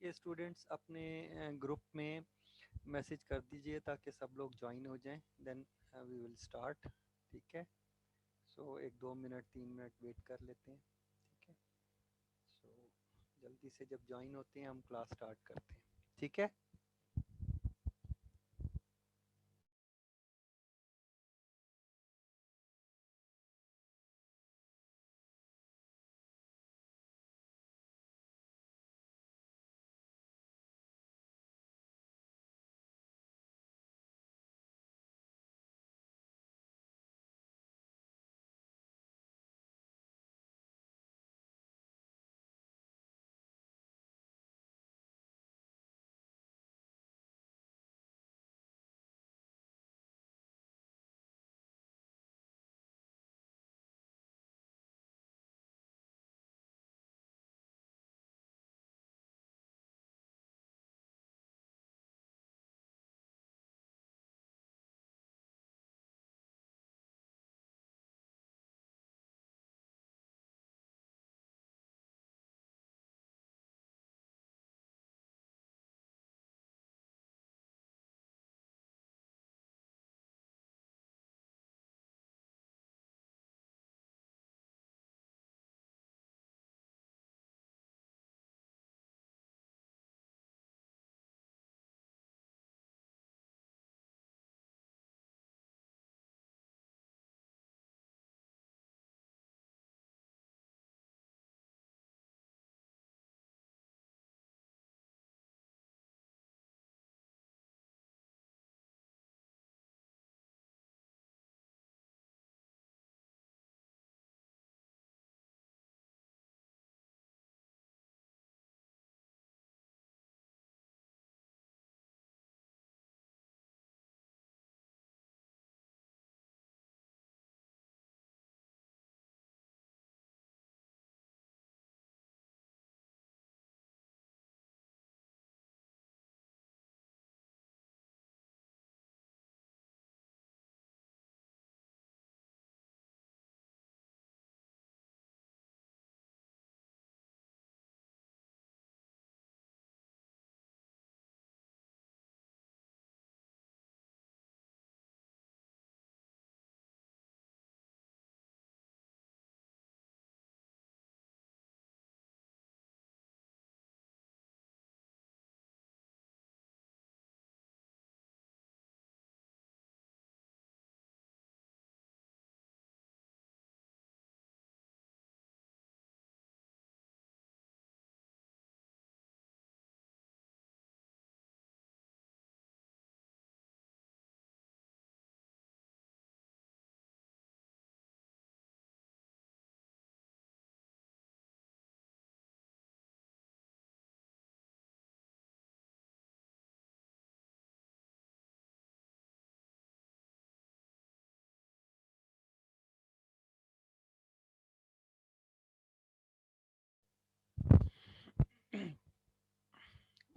ये स्टूडेंट्स अपने ग्रुप में मैसेज कर दीजिए ताकि सब लोग ज्वाइन हो जाएं, देन वी विल स्टार्ट। ठीक है, सो एक 2 मिनट 3 मिनट वेट कर लेते हैं। ठीक है, सो जल्दी से जब ज्वाइन होते हैं हम क्लास स्टार्ट करते हैं। ठीक है।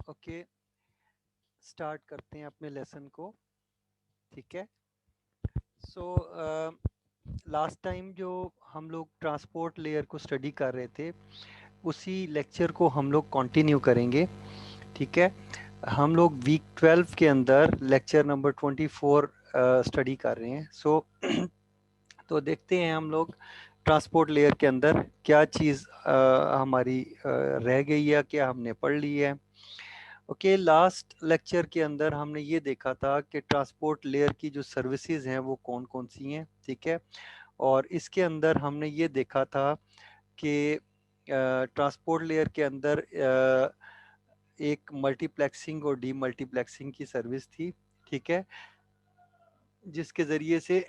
ओके, स्टार्ट करते हैं अपने लेसन को। ठीक है, सो लास्ट टाइम जो हम लोग ट्रांसपोर्ट लेयर को स्टडी कर रहे थे उसी लेक्चर को हम लोग कंटिन्यू करेंगे। ठीक है, हम लोग वीक 12 के अंदर लेक्चर नंबर 24 स्टडी कर रहे हैं। सो तो देखते हैं हम लोग ट्रांसपोर्ट लेयर के अंदर क्या चीज़ हमारी रह गई है, क्या हमने पढ़ ली है। ओके, लास्ट लेक्चर के अंदर हमने ये देखा था कि ट्रांसपोर्ट लेयर की जो सर्विसेज हैं वो कौन कौन सी हैं। ठीक है, और इसके अंदर हमने ये देखा था कि ट्रांसपोर्ट लेयर के अंदर एक मल्टीप्लेक्सिंग और डीमल्टीप्लेक्सिंग की सर्विस थी। ठीक है, जिसके ज़रिए से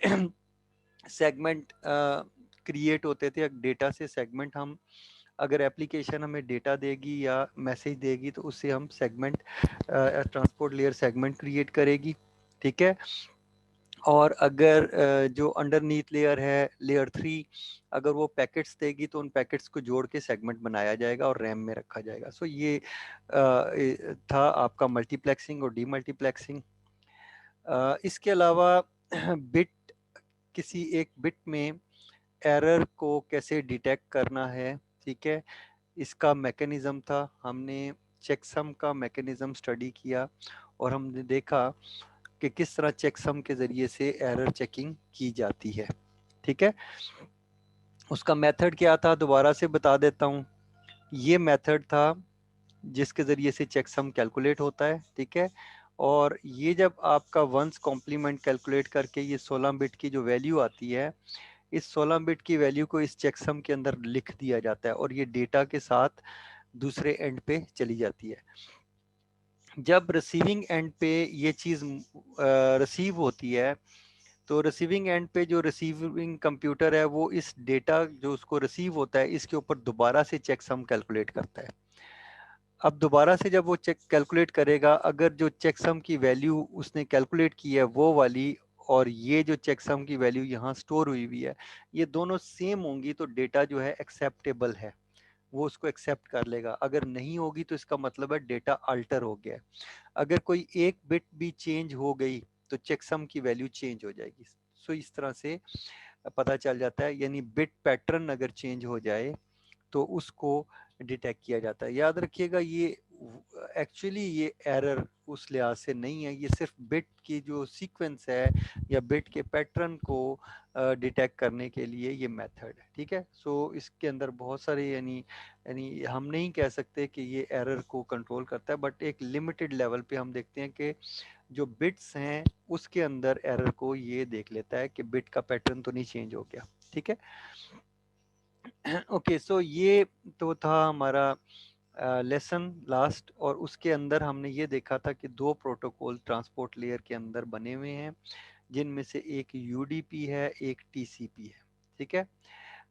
सेगमेंट क्रिएट होते थे। डेटा से सेगमेंट, हम अगर एप्लीकेशन हमें डेटा देगी या मैसेज देगी तो उससे हम segment, transport layer segment create करेगी। ठीक है, और अगर जो अंडरनीथ लेयर है लेयर 3, अगर वो पैकेट्स देगी तो उन पैकेट्स को जोड़ के सेगमेंट बनाया जाएगा और रैम में रखा जाएगा। सो ये था आपका मल्टीप्लेक्सिंग और डीमल्टीप्लेक्सिंग। इसके अलावा बिट, किसी एक बिट में एरर को कैसे डिटेक्ट करना है, ठीक है, इसका मैकेनिज्म था। हमने चेकसम का मैकेनिज्म स्टडी किया और हमने देखा कि किस तरह चेकसम के ज़रिए से एरर चेकिंग की जाती है, ठीक है। उसका मेथड क्या था, दोबारा से बता देता हूँ। ये मेथड था जिसके ज़रिए से चेकसम कैलकुलेट होता है, ठीक है। और ये जब आपका वंस कॉम्प्लीमेंट कैलकुलेट करके ये 16 बिट की जो वैल्यू आती है, इस 16 बिट की वैल्यू को इस चेकसम के अंदर लिख दिया जाता है और ये डेटा के साथ दूसरे एंड पे चली जाती है। जब रिसीविंग एंड पे ये चीज़ रिसीव होती है, तो रिसीविंग एंड पे जो रिसीविंग कंप्यूटर है वो इस डेटा जो उसको रिसीव होता है इसके ऊपर दोबारा से चेकसम कैलकुलेट करता है। अब दोबारा से जब वो चेक कैलकुलेट करेगा, अगर जो चेकसम की वैल्यू उसने कैलकुलेट की है वो वाली और ये जो चेकसम की वैल्यू यहाँ स्टोर हुई हुई है, ये दोनों सेम होंगी तो डेटा जो है एक्सेप्टेबल है, वो उसको एक्सेप्ट कर लेगा। अगर नहीं होगी तो इसका मतलब है डेटा अल्टर हो गया है। अगर कोई एक बिट भी चेंज हो गई तो चेकसम की वैल्यू चेंज हो जाएगी। सो इस तरह से पता चल जाता है, यानी बिट पैटर्न अगर चेंज हो जाए तो उसको डिटेक्ट किया जाता है। याद रखिएगा, ये एक्चुअली ये एरर उस लिहाज से नहीं है, ये सिर्फ बिट की जो सीक्वेंस है या बिट के पैटर्न को डिटेक्ट करने के लिए ये मेथड है, ठीक है। सो इसके अंदर बहुत सारे, यानी यानी हम नहीं कह सकते कि ये एरर को कंट्रोल करता है, बट एक लिमिटेड लेवल पे हम देखते हैं कि जो बिट्स हैं उसके अंदर एरर को ये देख लेता है कि बिट का पैटर्न तो नहीं चेंज हो गया, ठीक है। ओके, सो ये तो था हमारा लेसन लास्ट, और उसके अंदर हमने ये देखा था कि दो प्रोटोकॉल ट्रांसपोर्ट लेयर के अंदर बने हुए हैं, जिनमें से एक यूडीपी है, एक टीसीपी है, ठीक है।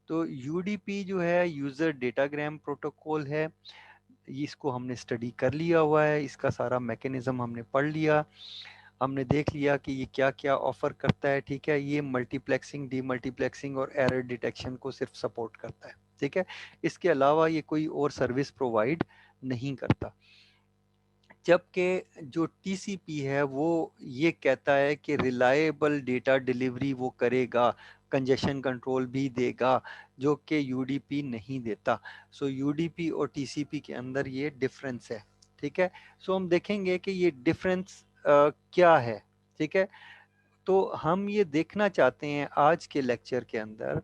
तो यूडीपी जो है यूज़र डेटाग्राम प्रोटोकॉल है, इसको हमने स्टडी कर लिया हुआ है, इसका सारा मैकेनिज्म हमने पढ़ लिया, हमने देख लिया कि ये क्या क्या ऑफर करता है, ठीक है। ये मल्टीप्लेक्सिंग, डीमल्टीप्लेक्सिंग और एरर डिटेक्शन को सिर्फ सपोर्ट करता है, ठीक है। इसके अलावा ये कोई और सर्विस प्रोवाइड नहीं करता। जबकि जो टीसीपी है वो ये कहता है कि रिलायबल डेटा डिलीवरी वो करेगा, कंजेशन कंट्रोल भी देगा, जो कि यूडीपी नहीं देता। सो यूडीपी और टीसीपी के अंदर ये डिफरेंस है, ठीक है। सो हम देखेंगे कि ये डिफरेंस क्या है, ठीक है। तो हम ये देखना चाहते हैं आज के लेक्चर के अंदर,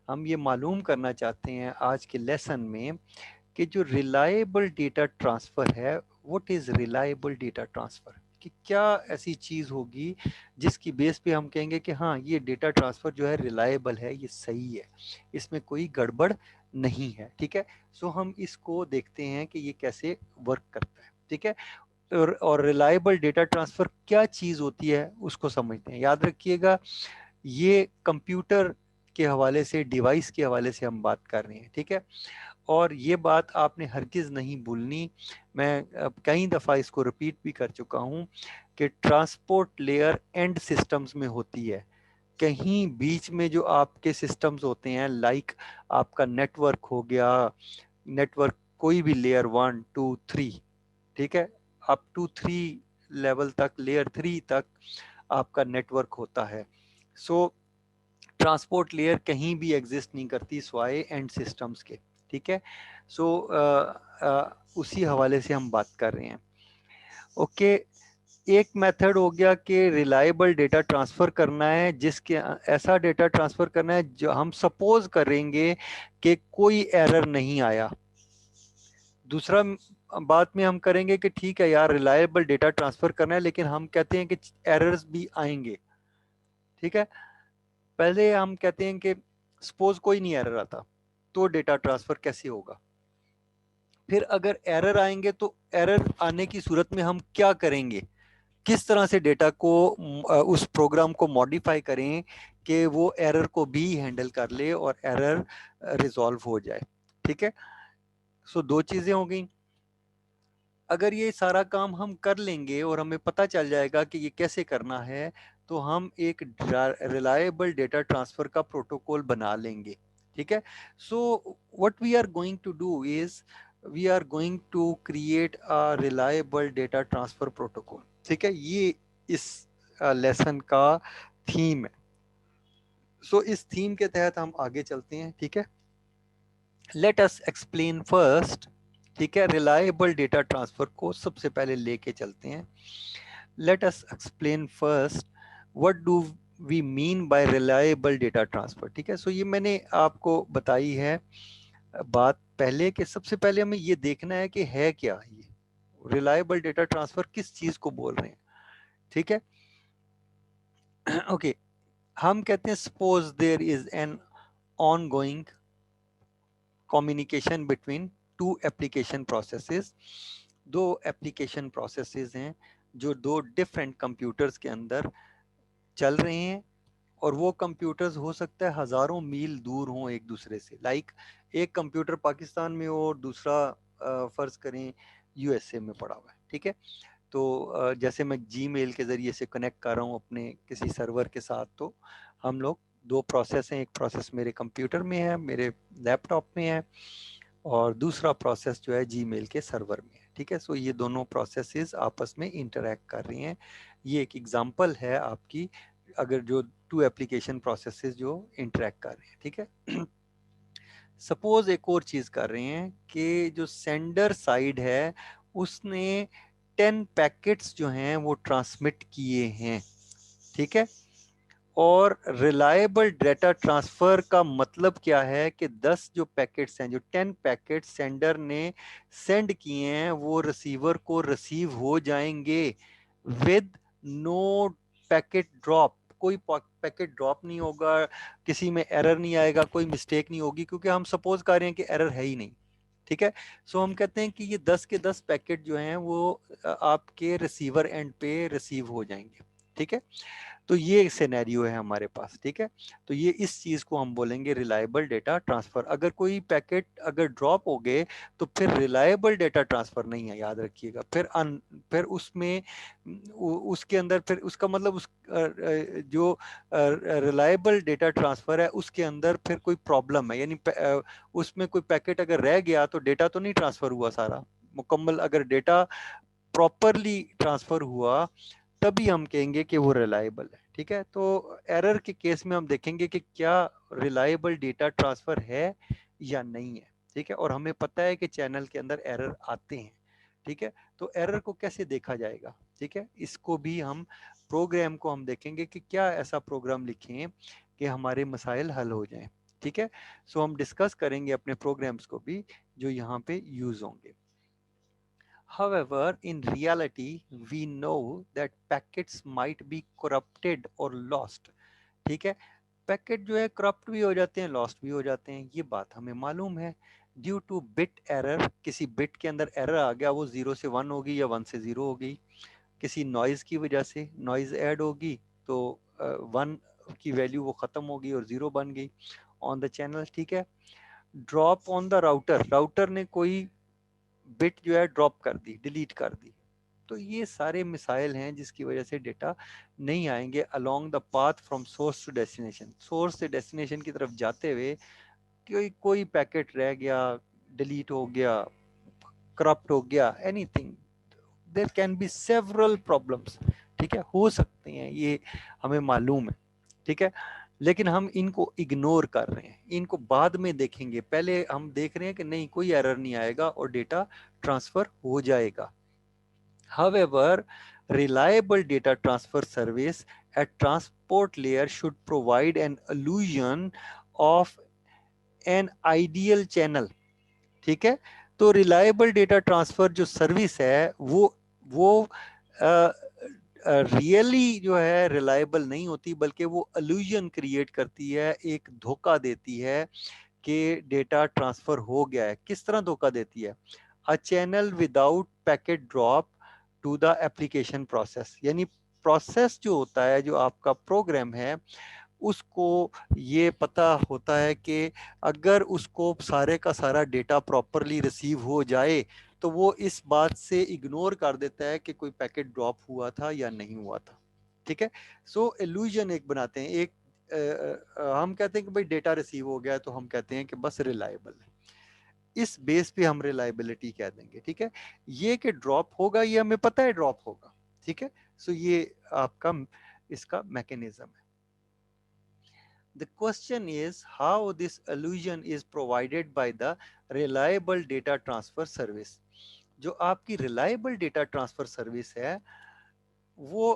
हम ये मालूम करना चाहते हैं आज के लेसन में कि जो रिलायबल डेटा ट्रांसफ़र है, what is reliable data transfer, कि क्या ऐसी चीज़ होगी जिसकी बेस पे हम कहेंगे कि हाँ ये डेटा ट्रांसफ़र जो है रिलायबल है, ये सही है, इसमें कोई गड़बड़ नहीं है, ठीक है। सो हम इसको देखते हैं कि ये कैसे वर्क करता है, ठीक है। और रिलायबल डेटा ट्रांसफ़र क्या चीज़ होती है उसको समझते हैं। याद रखिएगा, ये कंप्यूटर के हवाले से, डिवाइस के हवाले से हम बात कर रहे हैं, ठीक है। और ये बात आपने हरगिज़ नहीं भूलनी, मैं कई दफ़ा इसको रिपीट भी कर चुका हूँ कि ट्रांसपोर्ट लेयर एंड सिस्टम्स में होती है। कहीं बीच में जो आपके सिस्टम्स होते हैं, लाइक आपका नेटवर्क हो गया, नेटवर्क कोई भी लेयर 1 2 3, ठीक है, अप टू 3 लेवल तक, लेयर 3 तक आपका नेटवर्क होता है। सो ट्रांसपोर्ट लेयर कहीं भी एग्जिस्ट नहीं करती स्वाए एंड सिस्टम्स के, ठीक है। सो उसी हवाले से हम बात कर रहे हैं। ओके, एक मेथड हो गया कि रिलायबल डेटा ट्रांसफ़र करना है, जिसके ऐसा डेटा ट्रांसफ़र करना है जो हम सपोज करेंगे कि कोई एरर नहीं आया। दूसरा बात में हम करेंगे कि ठीक है यार, रिलायबल डेटा ट्रांसफ़र करना है, लेकिन हम कहते हैं कि एरर्स भी आएंगे, ठीक है। पहले हम कहते हैं कि सपोज कोई नहीं एरर आता, तो डेटा ट्रांसफर कैसे होगा। फिर अगर एरर आएंगे तो एरर आने की सूरत में हम क्या करेंगे, किस तरह से डेटा को उस प्रोग्राम को मॉडिफाई करें कि वो एरर को भी हैंडल कर ले और एरर रिजॉल्व हो जाए, ठीक है। सो दो चीजें हो गई। अगर ये सारा काम हम कर लेंगे और हमें पता चल जाएगा कि ये कैसे करना है, तो हम एक रिलायबल डेटा ट्रांसफर का प्रोटोकॉल बना लेंगे, ठीक है। So what we are going to do is we are going to create a reliable data transfer protocol, ठीक है। ये इस लेसन का थीम है। सो इस थीम के तहत हम आगे चलते हैं, ठीक है। लेट अस एक्सप्लेन फर्स्ट, ठीक है, रिलायबल डेटा ट्रांसफर को सबसे पहले लेके चलते हैं। Let us explain first what do we mean by reliable data transfer, ठीक है। सो ये मैंने आपको बताई है बात पहले कि सबसे पहले हमें ये देखना है कि है क्या ये रिलायबल डेटा ट्रांसफर, किस चीज को बोल रहे हैं, ठीक है। ओके हम कहते हैं suppose there is an ongoing communication between two application processes, दो एप्लीकेशन प्रोसेसेस हैं जो दो डिफरेंट कंप्यूटर्स के अंदर चल रहे हैं, और वो कंप्यूटर्स हो सकता है हजारों मील दूर हों एक दूसरे से। लाइक एक कंप्यूटर पाकिस्तान में हो और दूसरा फर्ज करें यूएसए में पड़ा हुआ है, ठीक है। तो जैसे मैं जीमेल के ज़रिए से कनेक्ट कर रहा हूँ अपने किसी सर्वर के साथ, तो हम लोग दो प्रोसेस हैं, एक प्रोसेस मेरे कंप्यूटर में है, मेरे लैपटॉप में है, और दूसरा प्रोसेस जो है जीमेल के सर्वर में है, ठीक है। सो ये दोनों प्रोसेसेस आपस में इंटरैक्ट कर रही हैं। ये एक एग्जांपल है आपकी, अगर जो टू एप्लीकेशन प्रोसेसेस जो इंटरैक्ट कर रहे हैं, ठीक है। सपोज एक और चीज कर रहे हैं कि जो सेंडर साइड है उसने 10 पैकेट्स जो हैं वो ट्रांसमिट किए हैं, ठीक है। और रिलायबल डेटा ट्रांसफर का मतलब क्या है कि 10 जो पैकेट्स हैं, जो 10 पैकेट सेंडर ने सेंड किए हैं वो रिसीवर को रिसीव हो जाएंगे विद नो पैकेट ड्रॉप। कोई पैकेट ड्रॉप नहीं होगा, किसी में एरर नहीं आएगा, कोई मिस्टेक नहीं होगी, क्योंकि हम सपोज कर रहे हैं कि एरर है ही नहीं, ठीक है। सो हम कहते हैं कि ये 10 के 10 पैकेट जो हैं वो आपके रिसीवर एंड पे रिसीव हो जाएंगे, ठीक है। तो ये सिनेरियो है हमारे पास, ठीक है। तो ये इस चीज को हम बोलेंगे रिलायबल डेटा ट्रांसफर। अगर कोई पैकेट अगर ड्रॉप हो गए तो फिर रिलायबल डेटा ट्रांसफर नहीं है, याद रखिएगा। फिर उसमें उसके अंदर फिर उसका मतलब उस जो रिलायबल डेटा ट्रांसफर है उसके अंदर फिर कोई प्रॉब्लम है, यानी उसमें कोई पैकेट अगर रह गया तो डेटा तो नहीं ट्रांसफर हुआ सारा मुकम्मल। अगर डेटा प्रॉपरली ट्रांसफर हुआ तभी हम कहेंगे कि वो रिलायबल है, ठीक है। तो एरर के केस में हम देखेंगे कि क्या रिलायबल डेटा ट्रांसफर है या नहीं है, ठीक है। और हमें पता है कि चैनल के अंदर एरर आते हैं, ठीक है। तो एरर को कैसे देखा जाएगा, ठीक है, इसको भी हम प्रोग्राम को हम देखेंगे कि क्या ऐसा प्रोग्राम लिखें कि हमारे मसाइल हल हो जाएं, ठीक है। सो हम डिस्कस करेंगे अपने प्रोग्राम्स को भी जो यहाँ पे यूज होंगे। However, in reality, we know that packets might be corrupted or lost. ठीक है, पैकेट जो है करप्ट भी हो जाते हैं, लॉस्ट भी हो जाते हैं, ये बात हमें मालूम है। ड्यू टू बिट एरर, किसी बिट के अंदर एरर आ गया, वो 0 से 1 होगी या 1 से 0 होगी। किसी नॉइज की वजह से नॉइज ऐड होगी तो 1 की वैल्यू वो ख़त्म होगी और 0 बन गई ऑन द चैनल, ठीक है। Drop on the router, router ने कोई बिट जो है ड्रॉप कर दी, डिलीट कर दी, तो ये सारे मिसाइल हैं जिसकी वजह से डेटा नहीं आएंगे along the path from source to destination. Source से डेस्टिनेशन की तरफ जाते हुए कोई कोई पैकेट रह गया, डिलीट हो गया, करप्ट हो गया, anything, there can be several problems, ठीक है, हो सकते हैं, ये हमें मालूम है, ठीक है। लेकिन हम इनको इग्नोर कर रहे हैं, इनको बाद में देखेंगे, पहले हम देख रहे हैं कि नहीं कोई एरर नहीं आएगा और डेटा ट्रांसफर हो जाएगा। However, reliable data transfer service at transport layer should provide an illusion of an ideal channel, ठीक है। तो रिलायबल डेटा ट्रांसफर जो सर्विस है वो रियली जो है रिलायबल नहीं होती, बल्कि वो इल्यूजन क्रिएट करती है, एक धोखा देती है कि डेटा ट्रांसफर हो गया है। किस तरह धोखा देती है? A channel without packet drop to the application process, यानी प्रोसेस जो होता है, जो आपका प्रोग्राम है, उसको ये पता होता है कि अगर उसको सारे का सारा डेटा प्रॉपरली रिसीव हो जाए तो वो इस बात से इग्नोर कर देता है कि कोई पैकेट ड्रॉप हुआ था या नहीं हुआ था, ठीक है। सो इल्यूजन एक बनाते हैं, एक हम कहते हैं कि भाई डेटा रिसीव हो गया, तो हम कहते हैं कि बस रिलायबल है, इस बेस पे हम रिलायबिलिटी कह देंगे, ठीक है। ये कि ड्रॉप होगा ये हमें पता है ड्रॉप होगा, ठीक है। सो ये आपका इसका मैकेनिज्म है. The question is how this illusion is provided by the reliable data transfer service. जो आपकी reliable data transfer service है वो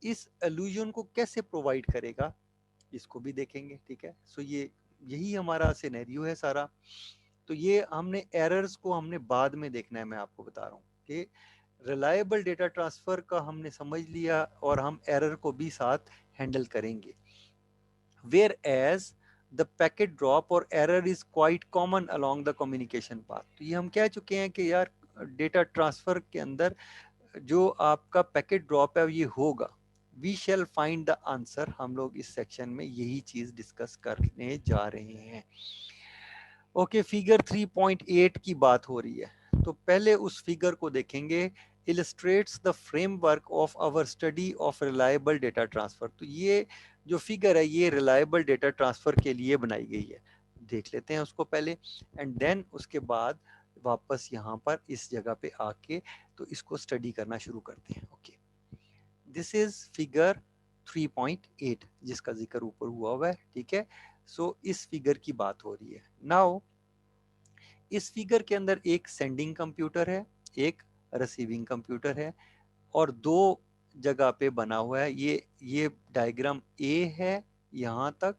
इस illusion को कैसे provide करेगा इसको भी देखेंगे. ठीक है, सो ये यही हमारा सिनेरियो है सारा. तो ये हमने एरर्स को हमने बाद में देखना है. मैं आपको बता रहा हूँ कि रिलायबल डेटा ट्रांसफर का हमने समझ लिया और हम एरर को भी साथ हैंडल करेंगे. Whereas the packet drop or error is quite common along the communication path. तो ये हम कह चुके हैं कि यार डेटा ट्रांसफर के अंदर जो आपका पैकेट ड्रॉप है ये होगा. We shall find the answer. हम लोग इस सेक्शन में यही चीज डिस्कस करने जा रहे हैं. ओके, फिगर 3.8 की बात हो रही है. तो पहले उस फिगर को देखेंगे. illustrates the framework of our study of reliable data transfer. तो ये जो फिगर है ये रिलायबल डेटा ट्रांसफर के लिए बनाई गई है. देख लेते हैं उसको पहले एंड देन उसके बाद वापस यहाँ पर इस जगह पे आके तो इसको स्टडी करना शुरू करते हैं. ओके, दिस इज फिगर 3.8 जिसका जिक्र ऊपर हुआ है. ठीक है, सो इस फिगर की बात हो रही है. नाउ इस फिगर के अंदर एक सेंडिंग कंप्यूटर है, एक रिसीविंग कंप्यूटर है और दो जगह पे बना हुआ है. ये डायग्राम ए है यहाँ तक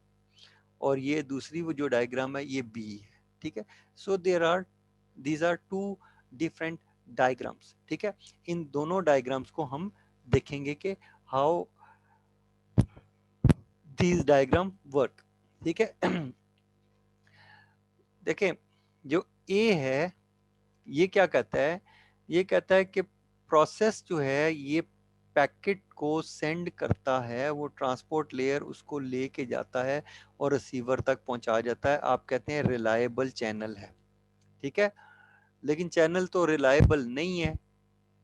और ये दूसरी वो जो डायग्राम है ये बी है. ठीक है, so these are two different diagrams. ठीक है, इन दोनों डायग्राम्स को हम देखेंगे कि हाउ दीज डायग्राम वर्क. ठीक है, देखें जो ए है ये क्या कहता है, ये कहता है कि प्रोसेस जो है ये पैकेट को सेंड करता है, वो ट्रांसपोर्ट लेयर उसको लेके जाता है और रिसीवर तक पहुंचा जाता है. आप कहते हैं रिलायबल चैनल है. ठीक है, लेकिन चैनल तो रिलायबल नहीं है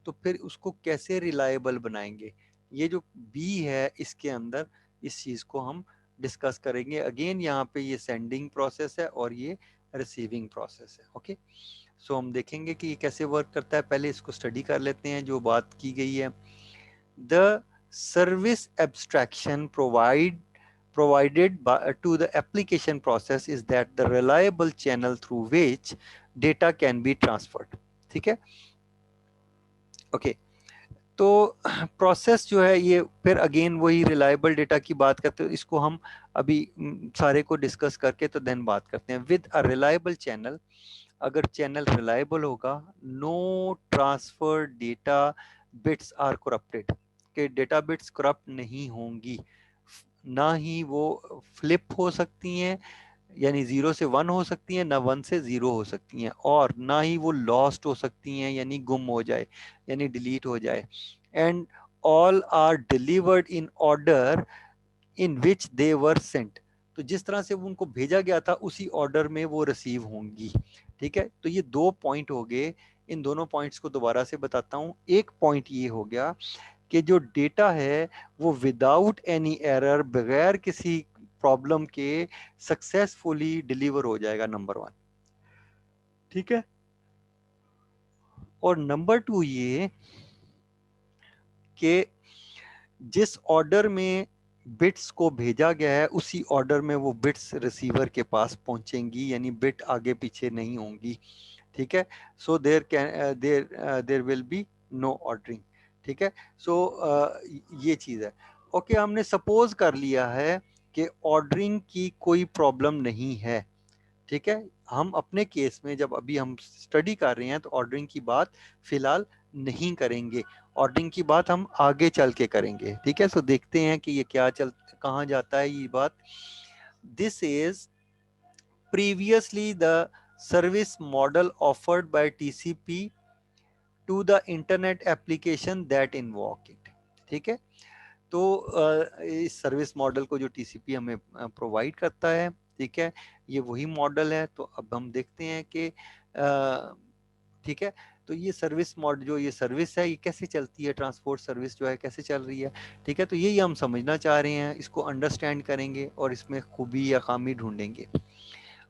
तो फिर उसको कैसे रिलायबल बनाएंगे. ये जो बी है इसके अंदर इस चीज को हम डिस्कस करेंगे. अगेन यहाँ पे ये सेंडिंग प्रोसेस है और ये रिसीविंग प्रोसेस है. ओके, सो हम देखेंगे कि ये कैसे वर्क करता है. पहले इसको स्टडी कर लेते हैं जो बात की गई है. The service abstraction provided to the application process is that the reliable channel through which data can be transferred. ठीक है, ओके, तो प्रोसेस जो है ये फिर अगेन वही रिलायबल डेटा की बात करते हैं. इसको हम अभी सारे को डिस्कस करके तो देन बात करते हैं. विद अ रिलायबल चैनल, अगर चैनल रिलायबल होगा, no transfer data bits are corrupted, के डेटा बिट्स करप्ट नहीं होंगी, ना ही वो फ्लिप हो सकती हैं यानी 0 से 1 हो सकती हैं, ना 1 से 0 हो सकती हैं, और ना ही वो लॉस्ट हो सकती हैं यानी गुम हो जाए यानी डिलीट हो जाए. And all are delivered in order in which they were sent. तो जिस तरह से उनको भेजा गया था उसी ऑर्डर में वो रिसीव होंगी. ठीक है, तो ये दो पॉइंट हो गए. इन दोनों पॉइंट्स को दोबारा से बताता हूँ. एक पॉइंट ये हो गया कि जो डेटा है वो विदाउट एनी एरर, बगैर किसी प्रॉब्लम के सक्सेसफुली डिलीवर हो जाएगा, नंबर 1. ठीक है, और नंबर 2 ये कि जिस ऑर्डर में बिट्स को भेजा गया है उसी ऑर्डर में वो बिट्स रिसीवर के पास पहुंचेंगी यानी बिट आगे पीछे नहीं होंगी. ठीक है, so there will be no ordering. ठीक है, सो ये चीज है. ओके, हमने सपोज कर लिया है कि ऑर्डरिंग की कोई प्रॉब्लम नहीं है. ठीक है, हम अपने केस में जब अभी हम स्टडी कर रहे हैं तो ऑर्डरिंग की बात फिलहाल नहीं करेंगे. ऑर्डरिंग की बात हम आगे चल के करेंगे. ठीक है, सो देखते हैं कि ये क्या कहाँ जाता है ये बात. This is previously the service model offered by TCP to the internet application that invoke it. ठीक है, तो इस सर्विस मॉडल को जो टीसीपी हमें प्रोवाइड करता है, ठीक है, ये वही मॉडल है. तो अब हम देखते हैं कि ठीक है, तो ये सर्विस मॉडल जो ये सर्विस है ये कैसे चलती है, ट्रांसपोर्ट सर्विस जो है कैसे चल रही है. ठीक है, तो यही हम समझना चाह रहे हैं, इसको अंडरस्टैंड करेंगे और इसमें खूबी या खामी ढूंढेंगे.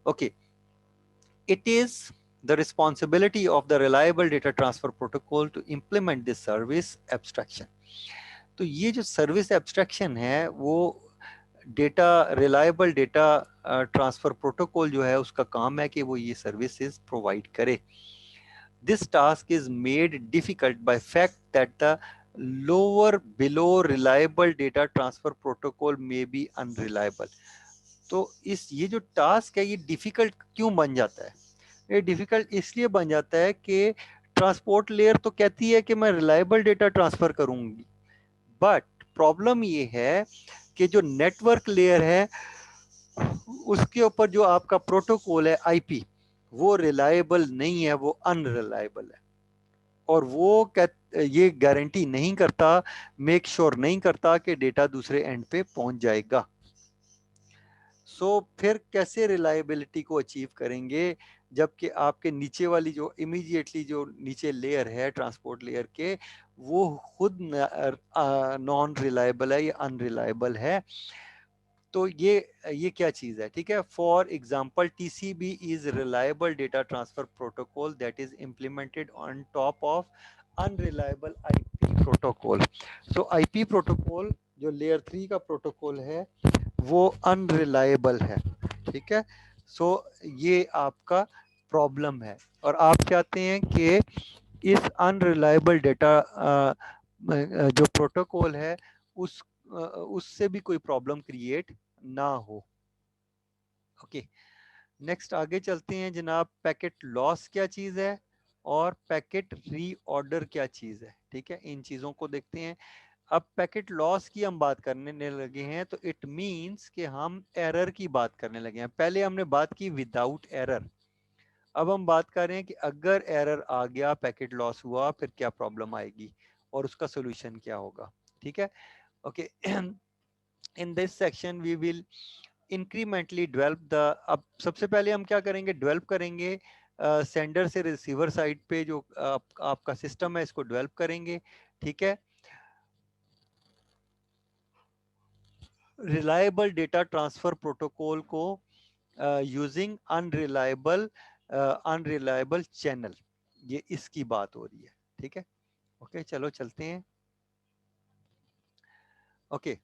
Okay, it is the responsibility of the reliable data transfer protocol to implement this service abstraction. तो ये जो सर्विस एब्स्ट्रैक्शन है वो data reliable data transfer protocol जो है उसका काम है कि वो ये सर्विसेज प्रोवाइड करे. This task is made difficult by fact that the lower below reliable data transfer protocol may be unreliable. तो इस ये जो टास्क है ये डिफिकल्ट क्यों बन जाता है? ये डिफिकल्ट इसलिए बन जाता है कि ट्रांसपोर्ट लेयर तो कहती है कि मैं रिलायबल डेटा ट्रांसफर करूंगी, बट प्रॉब्लम ये है कि जो नेटवर्क लेयर है उसके ऊपर जो आपका प्रोटोकॉल है आईपी वो रिलायबल नहीं है, वो अनरिलायबल है. और वो ये गारंटी नहीं करता, मेक श्योर नहीं करता कि डेटा दूसरे एंड पे पहुंच जाएगा. फिर कैसे रिलायबिलिटी को अचीव करेंगे जबकि आपके नीचे वाली जो इमीडिएटली जो नीचे लेयर है ट्रांसपोर्ट लेयर के वो खुद नॉन रिलायबल है या अनरिलायबल है. तो ये क्या चीज है? ठीक है, for example TCB is reliable data transfer protocol that is implemented on top of unreliable IP protocol. So IP protocol जो लेयर 3 का प्रोटोकॉल है वो अनरिलायबल है. ठीक है, ये आपका प्रॉब्लम है और आप चाहते हैं कि इस अनरिलायबल डेटा जो प्रोटोकॉल है उससे भी कोई प्रॉब्लम क्रिएट ना हो. ओके, नेक्स्ट आगे चलते हैं जनाब. पैकेट लॉस क्या चीज है और पैकेट रीऑर्डर क्या चीज है? ठीक है, इन चीजों को देखते हैं. अब पैकेट लॉस की हम बात करने लगे हैं तो इट मींस कि हम एरर की बात करने लगे हैं. पहले हमने बात की विदाउट एरर, अब हम बात कर रहे हैं कि अगर एरर आ गया, पैकेट लॉस हुआ, फिर क्या प्रॉब्लम आएगी और उसका सोल्यूशन क्या होगा. ठीक है, okay. In this section we will incrementally develop the. अब सबसे पहले हम क्या करेंगे? डेवलप करेंगे सेंडर से रिसीवर साइड पे जो आपका सिस्टम है इसको डेवलप करेंगे. ठीक है, रिलायबल डेटा ट्रांसफर प्रोटोकॉल को यूजिंग अनरिलायबल चैनल, ये इसकी बात हो रही है. ठीक है, ओके, चलो चलते हैं. Okay,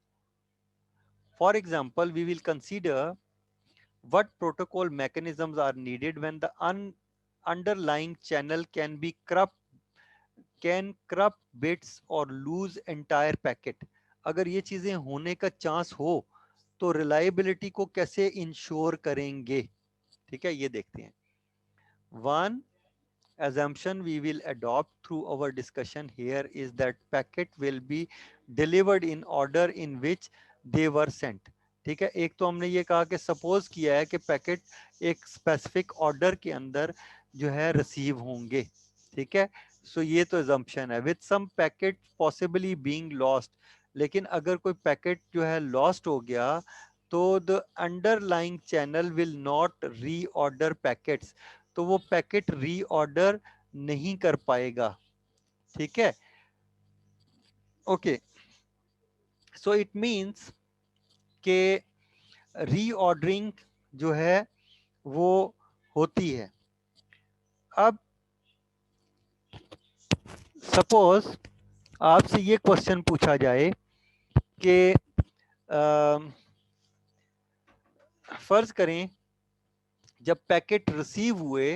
for example we will consider what protocol mechanisms are needed when the underlying channel can corrupt bits or lose entire packet. अगर ये चीजें होने का चांस हो तो रिलायबिलिटी को कैसे इंश्योर करेंगे? ठीक है, ये देखते हैं. One assumption we will adopt through our discussion here is that packet will be delivered in order in which they were sent. ठीक है, एक तो हमने ये कहा कि सपोज किया है कि पैकेट एक स्पेसिफिक ऑर्डर के अंदर जो है रिसीव होंगे. ठीक है, ये तो assumption है. With some packet possibly being lost, लेकिन अगर कोई पैकेट जो है लॉस्ट हो गया तो the underlying channel will not reorder packets, तो वो पैकेट रीऑर्डर नहीं कर पाएगा. ठीक है, ओके. इट मींस के रीऑर्डरिंग जो है वो होती है. अब सपोज आपसे ये क्वेश्चन पूछा जाए कि फर्ज करें जब पैकेट रिसीव हुए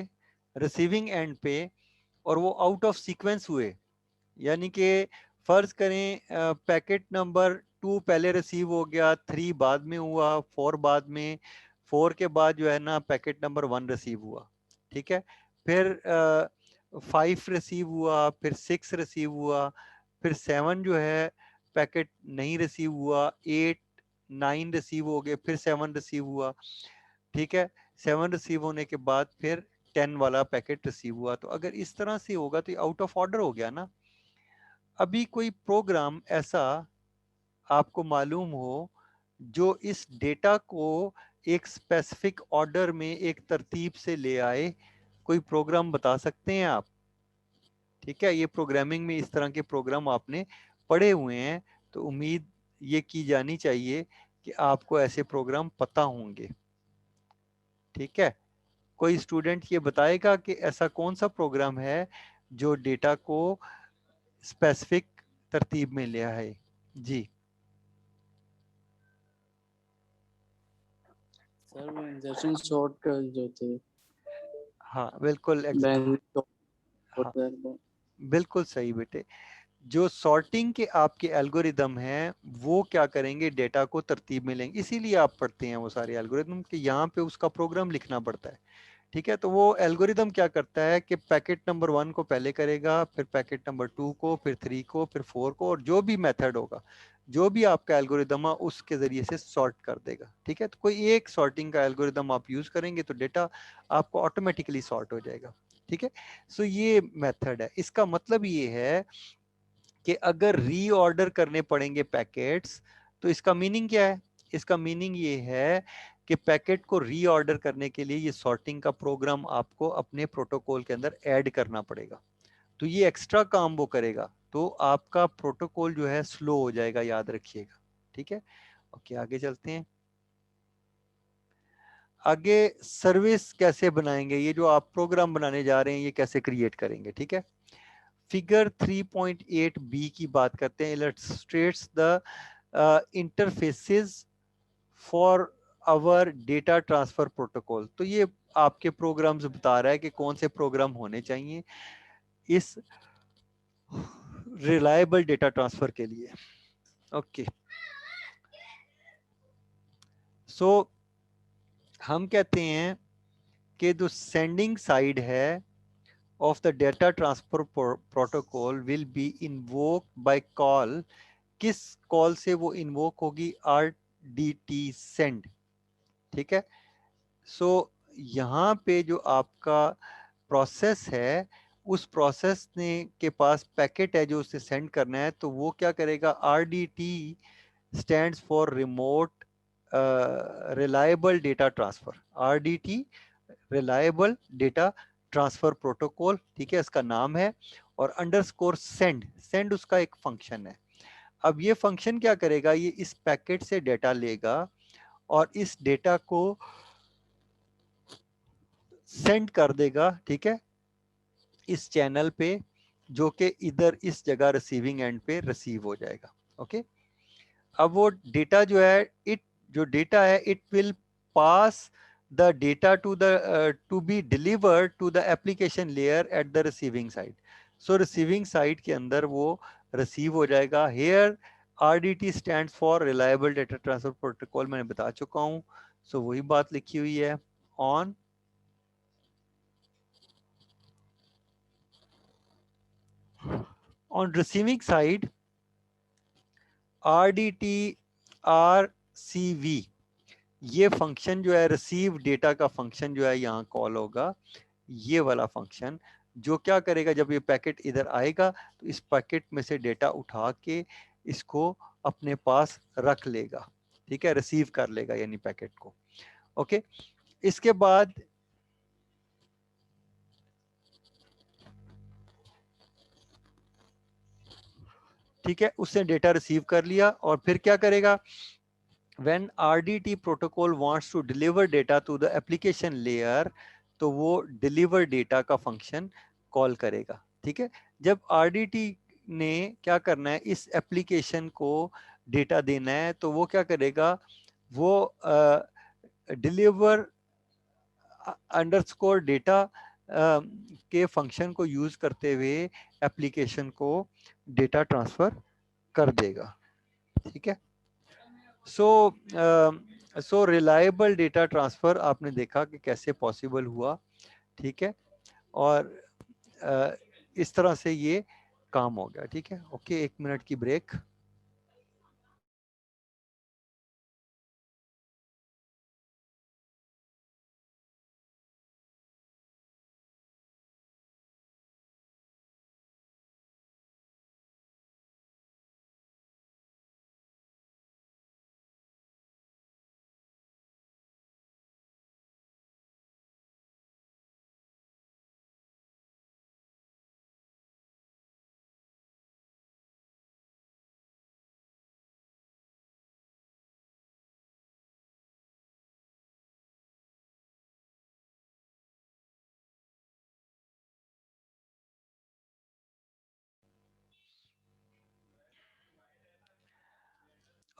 रिसीविंग एंड पे और वो आउट ऑफ सीक्वेंस हुए, यानी कि फर्ज करें पैकेट नंबर 2 पहले रिसीव हो गया, 3 बाद में हुआ, 4 बाद में, 4 के बाद जो है ना पैकेट नंबर 1 रिसीव हुआ. ठीक है, फिर 5 रिसीव हुआ, फिर 6 रिसीव हुआ, फिर 7 जो है पैकेट नहीं रिसीव हुआ, 8 9 रिसीव हो गए, फिर 7 रिसीव हुआ. ठीक है, 7 रिसीव होने के बाद फिर 10 वाला पैकेट रिसीव हुआ. तो अगर इस तरह से होगा तो आउट ऑफ ऑर्डर हो गया ना. अभी कोई प्रोग्राम ऐसा आपको मालूम हो जो इस डेटा को एक स्पेसिफिक ऑर्डर में एक तरतीब से ले आए? कोई प्रोग्राम बता सकते हैं आप? ठीक है, ये प्रोग्रामिंग में इस तरह के प्रोग्राम आपने पढ़े हुए हैं तो उम्मीद ये की जानी चाहिए कि आपको ऐसे प्रोग्राम पता होंगे. ठीक है, कोई स्टूडेंट ये बताएगा कि ऐसा कौन सा प्रोग्राम है जो डेटा को स्पेसिफिक तरतीब में लिया है? जी सर वो इंजर्शन शॉर्ट कर जो थे, हाँ बिल्कुल बैन हाँ शॉर्ट। बिल्कुल सही बेटे। जो सॉर्टिंग के आपके एल्गोरिदम हैं वो क्या करेंगे, डेटा को तरतीब में लेंगे, इसीलिए आप पढ़ते हैं वो सारे एल्गोरिदम कि यहाँ पे उसका प्रोग्राम लिखना पड़ता है। ठीक है, तो वो एल्गोरिदम क्या करता है कि पैकेट नंबर 1 को पहले करेगा, फिर पैकेट नंबर 2 को, फिर 3 को, फिर 4 को, और जो भी मेथड होगा, जो भी आपका एल्गोरिदम है उसके जरिए से सॉर्ट कर देगा। ठीक है, तो कोई एक सॉर्टिंग का एल्गोरिदम आप यूज करेंगे तो डेटा आपको ऑटोमेटिकली सॉर्ट हो जाएगा। ठीक है, सो ये मेथड है। इसका मतलब ये है कि अगर रीऑर्डर करने पड़ेंगे पैकेट्स, तो इसका मीनिंग क्या है? इसका मीनिंग ये है कि पैकेट को रीऑर्डर करने के लिए ये सॉर्टिंग का प्रोग्राम आपको अपने प्रोटोकॉल के अंदर ऐड करना पड़ेगा। तो ये एक्स्ट्रा काम वो करेगा, तो आपका प्रोटोकॉल जो है स्लो हो जाएगा, याद रखिएगा। ठीक है, ओके आगे चलते हैं। आगे सर्विस कैसे बनाएंगे, ये जो आप प्रोग्राम बनाने जा रहे हैं ये कैसे क्रिएट करेंगे? ठीक है, फिगर 3.8 बी की बात करते हैं। Illustrates the interfaces for our data transfer protocol. तो ये आपके प्रोग्राम्स बता रहा है कि कौन से प्रोग्राम होने चाहिए इस रिलायबल डेटा ट्रांसफर के लिए। ओके, सो हम कहते हैं कि जो सेंडिंग साइड है of the data transfer protocol will be invoked by call। किस कॉल से वो इन्वोक होगी? RDT send। ठीक है, सो यहाँ पे जो आपका प्रोसेस है, उस प्रोसेस ने के पास पैकेट है जो उसे सेंड करना है, तो वो क्या करेगा? RDT stands for remote reliable data transfer. RDT reliable data transfer protocol, ठीक है, इसका नाम है। और अंडरस्कोर सेंड, सेंड उसका एक फंक्शन है। अब ये फंक्शन क्या करेगा? ये इस पैकेट से डेटा लेगा और इस डेटा को सेंड कर देगा, ठीक है, इस चैनल पे, जो कि इधर इस जगह रिसीविंग एंड पे रिसीव हो जाएगा। ओके, अब वो डेटा जो है, इट जो डेटा है, it will pass the data to the to be delivered to the application layer at the receiving side. So receiving side के अंदर वो रिसीव हो जाएगा। Here RDT stand for reliable data transfer protocol, मैंने बता चुका हूँ। सो वही बात लिखी हुई है। On receiving side, RDT RCV, ये फंक्शन जो है, रिसीव डेटा का फंक्शन जो है यहाँ कॉल होगा। ये वाला फंक्शन जो क्या करेगा, जब ये पैकेट इधर आएगा तो इस पैकेट में से डेटा उठा के इसको अपने पास रख लेगा। ठीक है, रिसीव कर लेगा यानी पैकेट को। ओके, इसके बाद ठीक है, उसने डेटा रिसीव कर लिया और फिर क्या करेगा? when RDT protocol wants to deliver data to the application layer, तो वो deliver data का फंक्शन कॉल करेगा। ठीक है, जब RDT ने क्या करना है, इस एप्लीकेशन को डेटा देना है, तो वो क्या करेगा? वो डिलीवर अंडरस्कोर डेटा के फंक्शन को यूज करते हुए एप्लीकेशन को डेटा ट्रांसफर कर देगा। ठीक है, सो सो रिलायबल डेटा ट्रांसफर आपने देखा कि कैसे पॉसिबल हुआ। ठीक है, और इस तरह से ये काम हो गया। ठीक है, ओके, 1 मिनट की ब्रेक।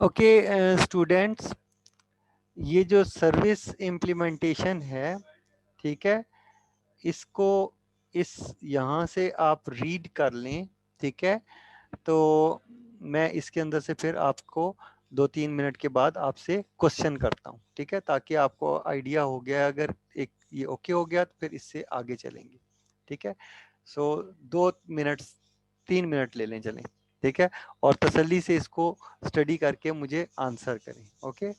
ओके स्टूडेंट्स, ये जो सर्विस इम्प्लीमेंटेशन है, ठीक है, इसको इस यहाँ से आप रीड कर लें, ठीक है। तो मैं इसके अंदर से फिर आपको 2-3 मिनट के बाद आपसे क्वेश्चन करता हूँ, ठीक है, ताकि आपको आइडिया हो गया। अगर एक ये ओके हो गया तो फिर इससे आगे चलेंगे, ठीक है। सो 2 मिनट 3 मिनट ले लें, चलें, ठीक है। और तसल्ली से इसको स्टडी करके मुझे आंसर करें, okay.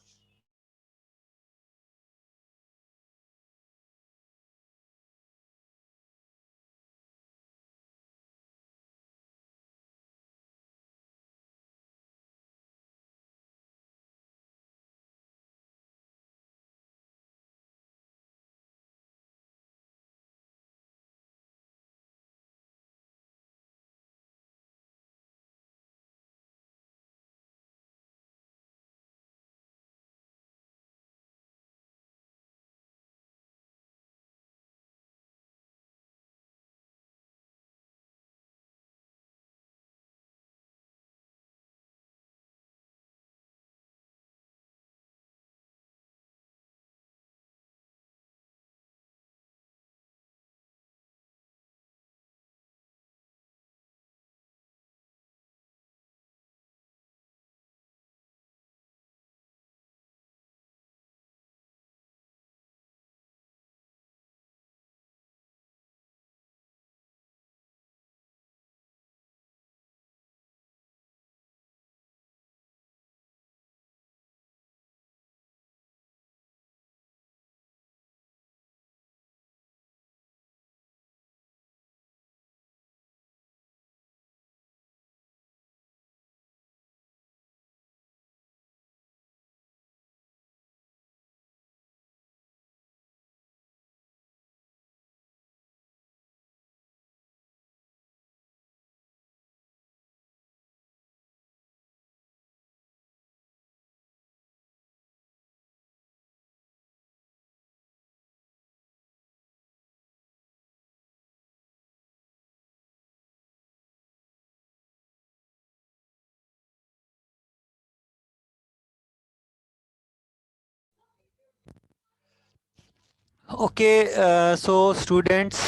Okay so students,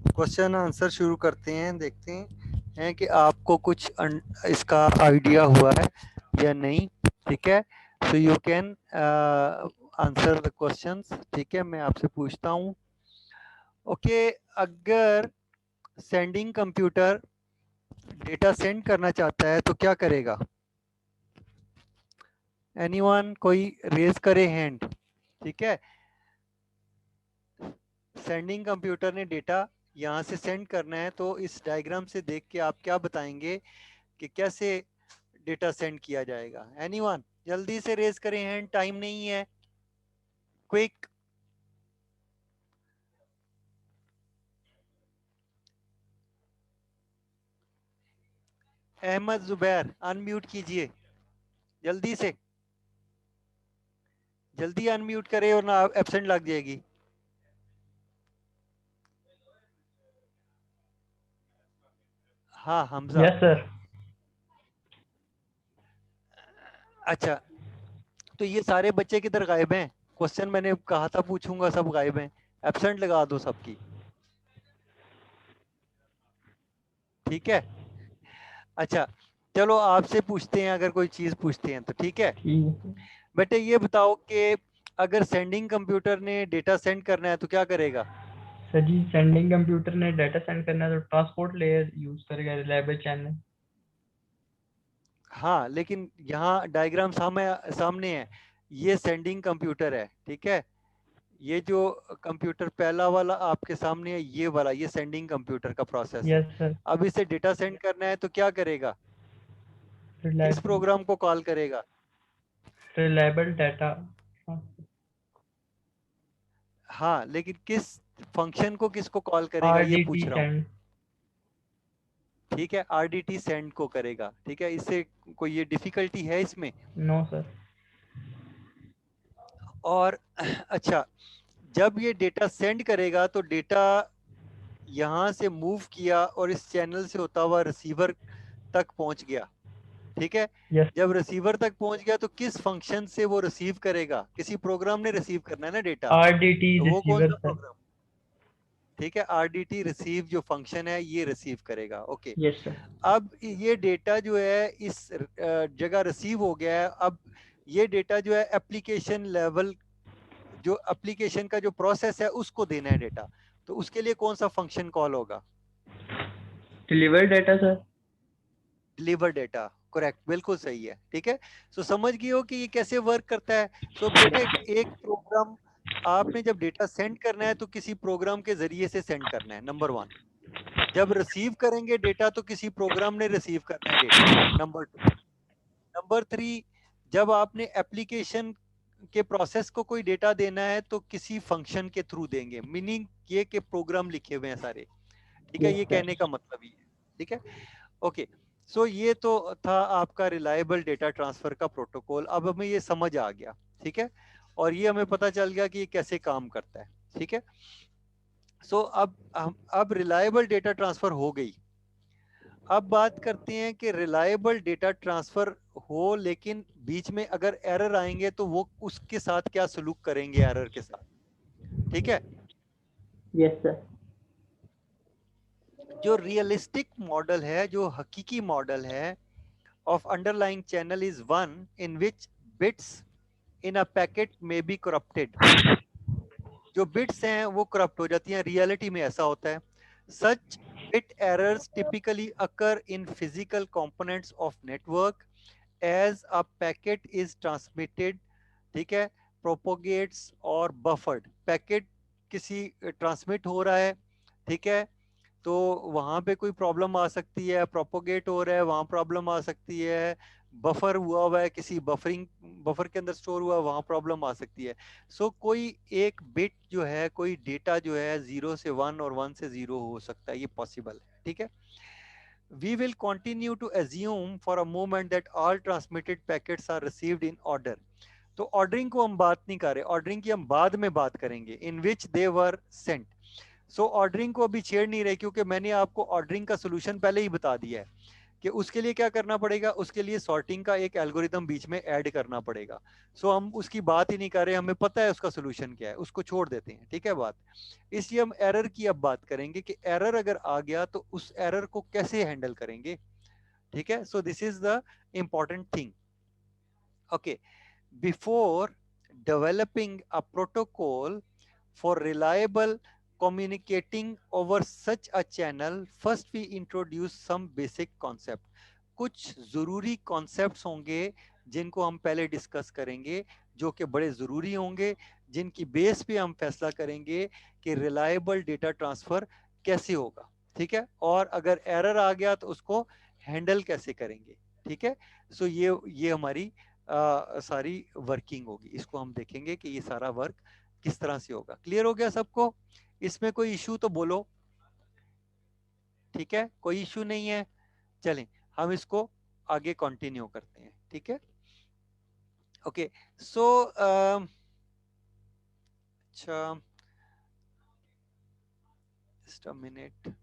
question answer शुरू करते हैं। देखते हैं कि आपको कुछ इसका आइडिया हुआ है या नहीं, ठीक है। So you can answer the questions, ठीक है। मैं आपसे पूछता हूँ, ओके, अगर सेंडिंग कंप्यूटर डेटा सेंड करना चाहता है तो क्या करेगा? एनीवन, कोई रेज करे हैंड, ठीक है। सेंडिंग कंप्यूटर ने डेटा यहाँ से सेंड करना है, तो इस डायग्राम से देख के आप क्या बताएंगे कि कैसे डेटा सेंड किया जाएगा? एनीवन, जल्दी से रेज करें हैंड, टाइम नहीं है, क्विक। अहमद जुबैर, अनम्यूट कीजिए जल्दी से, जल्दी अनम्यूट करे और ना एब्सेंट लग जाएगी। हाँ हमजा। Yes sir. अच्छा, तो ये सारे बच्चे किधर गायब हैं? क्वेश्चन मैंने कहा था पूछूंगा, सब गायब हैं। एब्सेंट लगा दो सबकी, ठीक है। अच्छा, चलो आपसे पूछते हैं, अगर कोई चीज पूछते हैं तो, ठीक है। ठीक है बेटे ये बताओ कि अगर सेंडिंग कंप्यूटर ने डेटा सेंड करना है तो क्या करेगा? सर जी, सेंडिंग कंप्यूटर ने डाटा सेंड करना है तो ट्रांसपोर्ट लेयर यूज करेगा, रिलायबल चैनल। हाँ, लेकिन यहाँ डायग्राम सामने है, ये सेंडिंग कंप्यूटर है, ठीक है। ये जो कंप्यूटर पहला वाला आपके सामने है, ये वाला, ये सेंडिंग कंप्यूटर का प्रोसेस है। Yes sir. अब इसे डेटा सेंड करना है तो क्या करेगा? किस रिलायबल प्रोग्राम को कॉल करेगा? Reliable data. हाँ, लेकिन किस फंक्शन को, किसको कॉल करेगा, ये RDT पूछ रहा हूँ। सेंड। ठीक है, RDT सेंड को करेगा, ठीक है। इससे कोई ये डिफिकल्टी है इसमें? No sir. और अच्छा, जब ये डेटा सेंड करेगा तो डेटा यहाँ से मूव किया और इस चैनल से होता हुआ रिसीवर तक पहुंच गया, ठीक है। Yes. जब रिसीवर तक पहुंच गया तो किस फंक्शन से वो रिसीव करेगा, किसी प्रोग्राम ने रिसीव करना है ना डेटा, RDT तो वो कौन receiver सा sir. प्रोग्राम, ठीक है, RDT रिसीव जो फंक्शन है ये रिसीव करेगा। Okay, Yes sir. अब ये डेटा जो है इस जगह रिसीव हो गया है। अब ये डेटा जो है एप्लीकेशन लेवल, जो एप्लीकेशन का जो प्रोसेस है उसको देना है डेटा, तो उसके लिए कौन सा फंक्शन कॉल होगा? Deliver data sir. Deliver data, correct, बिल्कुल सही है। ठीक है, सो समझ गए हो कि ये कैसे वर्क करता है। सो बेटा एक प्रोग्राम आपने जब डेटा सेंड करना है तो किसी प्रोग्राम के जरिए से सेंड करना है, नंबर वन। जब रिसीव करेंगे डेटा तो किसी प्रोग्राम ने रिसीव करना है data, number two. Number three, जब आपने एप्लीकेशन के प्रोसेस को कोई डेटा देना है तो किसी फंक्शन के थ्रू देंगे, मीनिंग ये कि प्रोग्राम लिखे हुए हैं सारे। ठीक है, Yes ये sir. कहने का मतलब ही है। ठीक है, ओके। सो ये तो था आपका रिलायबल डेटा ट्रांसफर का प्रोटोकॉल। अब हमें ये समझ आ गया, ठीक है, और ये हमें पता चल गया कि ये कैसे काम करता है। ठीक है, सो अब रिलायबल डेटा ट्रांसफर हो गई। अब बात करते हैं कि रिलायबल डेटा ट्रांसफर हो, लेकिन बीच में अगर एरर आएंगे तो वो उसके साथ क्या सलूक करेंगे एरर के साथ। ठीक है, Yes sir. जो रियलिस्टिक मॉडल है, जो हकीकी मॉडल है of underlying channel is one in which bits in a packet may be corrupted. जो बिट्स हैं वो करप्ट हो जाती हैं, रियलिटी में ऐसा होता है। सच bit errors typically occur in physical components of network as a packet is transmitted, ठीक है, propagates और buffered। पैकेट किसी ट्रांसमिट हो रहा है, ठीक है, तो वहां पे कोई प्रॉब्लम आ सकती है, प्रोपोगेट हो रहा है वहां प्रॉब्लम आ सकती है, बफर हुआ है किसी बफरिंग, बफर के अंदर स्टोर हुआ है वहां प्रॉब्लम आ सकती है। सो कोई एक बिट जो है, कोई डेटा जो है 0 से 1 और 1 से 0 हो सकता है, ये पॉसिबल है। ठीक है, we will continue to assume for a moment that all transmitted packets are received in order। तो ऑर्डरिंग को हम बात नहीं कर रहे, ऑर्डरिंग की हम बाद में बात करेंगे, इन which they were Saint. So ordering को अभी छेड़ नहीं रहे, क्योंकि मैंने आपको ऑर्डरिंग का सोल्यूशन पहले ही बता दिया है कि उसके लिए क्या करना पड़ेगा। उसके लिए सॉर्टिंग का एक एल्गोरिदम बीच में ऐड करना पड़ेगा। सो हम उसकी बात ही नहीं कर रहे, हमें पता है उसका सोल्यूशन क्या है, उसको छोड़ देते हैं। ठीक है बात, इसलिए हम एरर की अब बात करेंगे कि एरर अगर आ गया तो उस एरर को कैसे हैंडल करेंगे। ठीक है, so this is the important thing. Okay, before developing a protocol for reliable communicating over such a channel, first we introduce some basic concept। कुछ जरूरी कॉन्सेप्ट्स होंगे जिनको हम पहले डिस्कस करेंगे, जो कि बड़े जरूरी होंगे, जिनकी बेस पे हम फैसला करेंगे कि रिलायबल डेटा ट्रांसफर कैसे होगा। ठीक है, और अगर एरर आ गया तो उसको हैंडल कैसे करेंगे। ठीक है, सो ये हमारी सारी वर्किंग होगी, इसको हम देखेंगे कि ये सारा वर्क किस तरह से होगा। क्लियर हो गया सबको? इसमें कोई इशू तो बोलो। ठीक है, कोई इशू नहीं है, चलें हम इसको आगे कंटिन्यू करते हैं। ठीक है, ओके, सो अच्छा, जस्ट अ मिनट।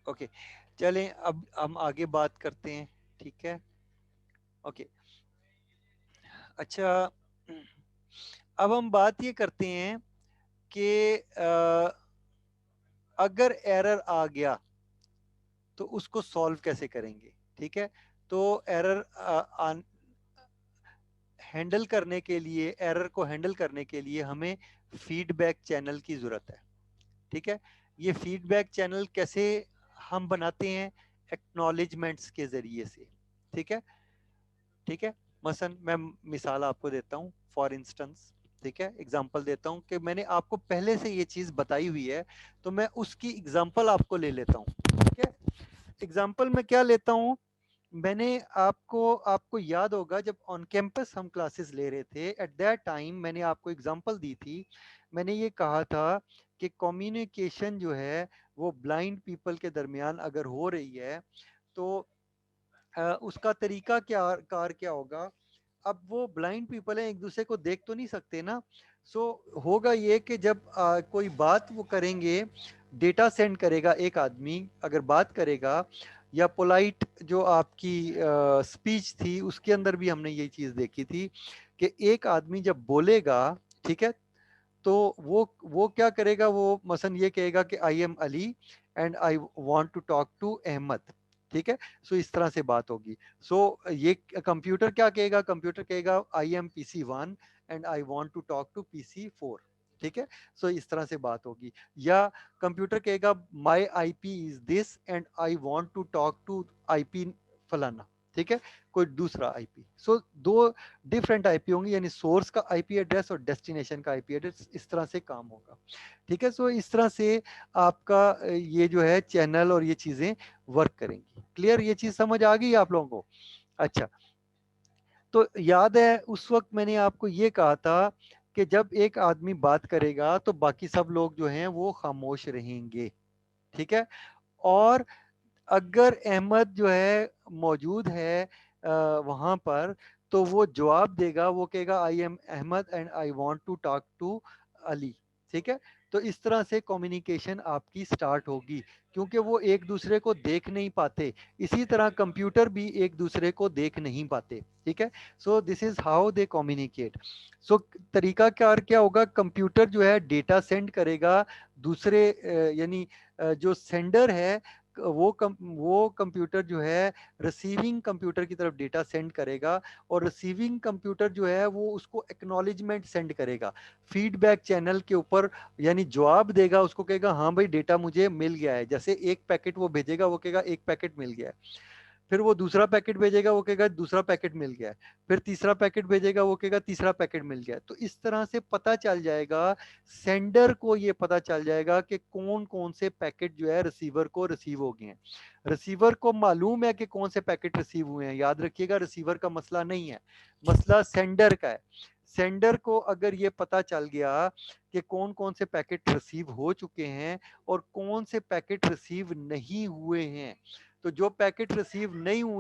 ओके, चलें अब हम आगे बात करते हैं। ठीक है, ओके, अच्छा, अब हम बात ये करते हैं कि अगर एरर आ गया तो उसको सॉल्व कैसे करेंगे। ठीक है, तो एरर हैंडल करने के लिए, एरर को हैंडल करने के लिए हमें फीडबैक चैनल की जरूरत है। ठीक है, ये फीडबैक चैनल कैसे हम बनाते हैं? एक्नॉलेजमेंट्स के जरिए से। ठीक है, ठीक है, मसलन मैं मिसाल आपको देता हूँ, फॉर इंस्टेंस, ठीक है, एग्जांपल देता हूँ कि मैंने आपको पहले से ये चीज बताई हुई है, तो मैं उसकी एग्जांपल आपको ले लेता हूँ। ठीक है, एग्जांपल में क्या लेता हूँ, मैंने आपको आपको याद होगा जब ऑन कैंपस हम क्लासेस ले रहे थे, एट दैट टाइम मैंने आपको एग्जांपल दी थी। मैंने ये कहा था कि कम्युनिकेशन जो है वो ब्लाइंड पीपल के दरमियान अगर हो रही है तो उसका तरीका क्या कार क्या होगा। अब वो ब्लाइंड पीपल है, एक दूसरे को देख तो नहीं सकते ना, सो होगा ये कि जब कोई बात वो करेंगे, डेटा सेंड करेगा एक आदमी अगर बात करेगा, या पोलाइट जो आपकी स्पीच थी उसके अंदर भी हमने ये चीज देखी थी कि एक आदमी जब बोलेगा, ठीक है, तो वो क्या करेगा, वो मसलन ये कहेगा कि I am Ali and I want to talk to Ahmed, ठीक है। सो इस तरह से बात होगी। सो ये कंप्यूटर क्या कहेगा, कंप्यूटर कहेगा I am PC1 and I want to talk to PC4, ठीक है। सो इस तरह से बात होगी। या कंप्यूटर कहेगा my IP is this and I want to talk to IP फलाना, ठीक है, कोई दूसरा IP। सो दो डिफरेंट IP होंगे, यानी सोर्स का IP एड्रेस और डेस्टिनेशन का IP एड्रेस, इस तरह से काम होगा, ठीक है। सो इस तरह से आपका ये जो है चैनल और ये चीजें वर्क करेंगी। क्लियर, ये चीज समझ आ गई आप लोगों को? अच्छा, तो याद है उस वक्त मैंने आपको ये कहा था कि जब एक आदमी बात करेगा तो बाकी सब लोग जो हैं वो खामोश रहेंगे, ठीक है। और अगर अहमद जो है मौजूद है वहां पर, तो वो जवाब देगा, वो कहेगा I am Ahmed and I want to talk to Ali, ठीक है। तो इस तरह से कम्युनिकेशन आपकी स्टार्ट होगी, क्योंकि वो एक दूसरे को देख नहीं पाते। इसी तरह कंप्यूटर भी एक दूसरे को देख नहीं पाते, ठीक है। So this is how they communicate. So तरीका क्या क्या होगा, कंप्यूटर जो है डेटा सेंड करेगा दूसरे यानी जो सेंडर है वो कंप्यूटर जो है रिसीविंग कंप्यूटर की तरफ डेटा सेंड करेगा, और रिसीविंग कंप्यूटर जो है वो उसको एक्नॉलेजमेंट सेंड करेगा फीडबैक चैनल के ऊपर, यानी जवाब देगा, उसको कहेगा हाँ भाई डेटा मुझे मिल गया है। जैसे एक पैकेट वो भेजेगा, वो कहेगा एक पैकेट मिल गया है। फिर वो दूसरा पैकेट भेजेगा, वो कहेगा दूसरा पैकेट मिल गया है। फिर तीसरा पैकेट भेजेगा, वो कहेगा तीसरा पैकेट मिल गया है। तो इस तरह से पता चल जाएगा, सेंडर को ये पता चल जाएगा कि कौन कौन से पैकेट जो है रिसीवर को रिसीव हो गए हैं। रिसीवर को मालूम है कि कौन से पैकेट रिसीव हुए हैं। याद रखिएगा, रिसीवर का मसला नहीं है, मसला सेंडर का है। सेंडर को अगर ये पता चल गया कि कौन कौन से पैकेट रिसीव हो चुके हैं और कौन से पैकेट रिसीव नहीं हुए हैं, तो जो पैकेट रिसीव नहीं हुए